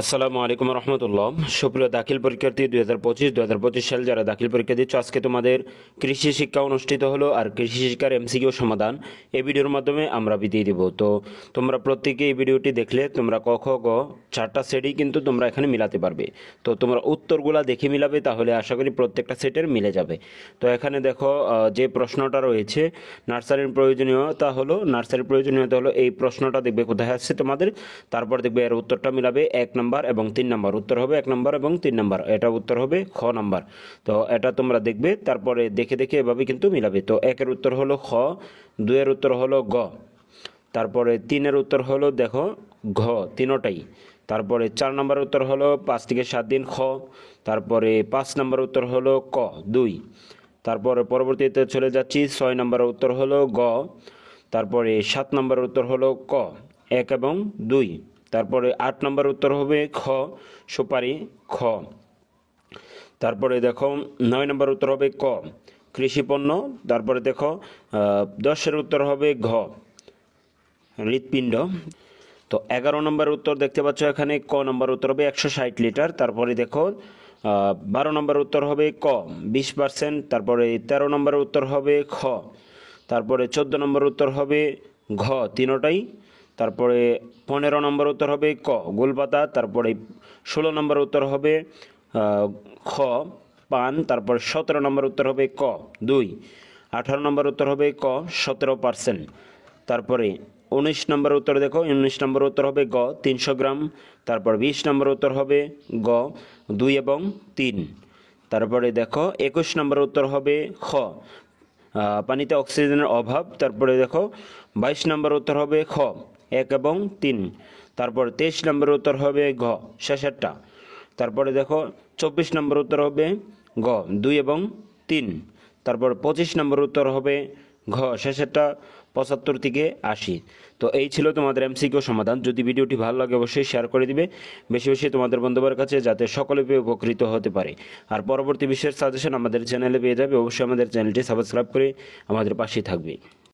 আসসালামু আলাইকুম রহমতুল্লাহ। সুপ্রিয় দাখিল পরীক্ষার্থী 2025 সাল যারা দাখিল পরীক্ষা দিচ্ছ, আজকে তোমাদের কৃষি শিক্ষা অনুষ্ঠিত হলো আর কৃষি শিক্ষার এমসিকিউ সমাধান এই ভিডিওর মাধ্যমে আমরা বিদায় দিব। তো তোমরা প্রত্যেকে এই ভিডিওটি দেখলে তোমরা ক খ গ 4টা সেটই কিন্তু তোমরা এখানে মিলাতে পারবে। তো তোমরা উত্তরগুলা দেখে মিলাবে, তাহলে আশা করি প্রত্যেকটা সেটের মিলে যাবে। তো এখানে দেখো যে প্রশ্নটা রয়েছে নার্সারির প্রয়োজনীয়তা হলো এই প্রশ্নটা দেখবে কোথায় আসছে তোমাদের, তারপর দেখবে এর উত্তরটা মিলাবে 1 নম্বর এবং 3 নম্বর। উত্তর হবে 1 নম্বর এবং 3 নম্বর, এটা উত্তর হবে খ নাম্বার। তো এটা তোমরা দেখবে, তারপরে দেখে দেখে এভাবে কিন্তু মিলাবে। তো 1-এর উত্তর হলো খ, 2-এর উত্তর হলো গ, তারপরে 3-এর উত্তর হলো দেখো ঘ, তিনোটাই। তারপরে 4 নম্বর উত্তর হলো 5 থেকে 7 দিন খ, তারপরে 5 নম্বর উত্তর হলো ক 2, তারপরে পরবর্তীতে চলে যাচ্ছি 6 নম্বর উত্তর হলো গ, তারপরে 7 নম্বর উত্তর হলো ক 1 এবং 2, তারপরে 8 নম্বর উত্তর হবে খ সুপারি খ, তারপরে দেখো 9 নম্বর উত্তর হবে ক কৃষিপণ্য, তারপরে দেখো 10-এর উত্তর হবে ঘ হৃৎপিণ্ড। তো 11 নম্বর উত্তর দেখতে পাচ্ছ এখানে ক নম্বর উত্তর হবে 160 লিটার। তারপরে দেখো 12 নম্বর উত্তর হবে ক 20%, তারপরে 13 নম্বর উত্তর হবে খ, তারপরে 14 নম্বর উত্তর হবে ঘ তিনোটাই, তারপরে 15 নম্বর উত্তর হবে ক গোলপাতা, তারপরে 16 নম্বর উত্তর হবে খ পান, তারপর 17 নম্বর উত্তর হবে ক 2, 18 নম্বর উত্তর হবে ক 17%, তারপরে 19 নম্বর উত্তর দেখো 19 নম্বর উত্তর হবে গ 300 গ্রাম, তারপর 20 নম্বর উত্তর হবে গ 2 এবং 3, তারপরে দেখো 21 নম্বর উত্তর হবে খ পানিতে অক্সিজেনের অভাব, তারপরে দেখো 22 নম্বর উত্তর হবে খ 1 এবং 3, তারপর 23 নম্বর উত্তর হবে ঘ শেষেরটা, তারপরে দেখো 24 নম্বর উত্তর হবে গ 2 এবং 3, তারপর 25 নম্বর উত্তর হবে ঘ শেষেরটা 75 থেকে 80। তো এই ছিল তোমাদের এমসিকিউ সমাধান। যদি ভিডিওটি ভালো লাগে অবশ্যই শেয়ার করে দিবে বেশি বেশি তোমাদের বন্ধুদের কাছে, যাতে সকলে পেয়ে উপকৃত হতে পারে। আর পরবর্তী বিষয়ের সাজেশন আমাদের চ্যানেলে পেয়ে যাবে, অবশ্যই আমাদের চ্যানেলটি সাবস্ক্রাইব করে আমাদের পাশেই থাকবে।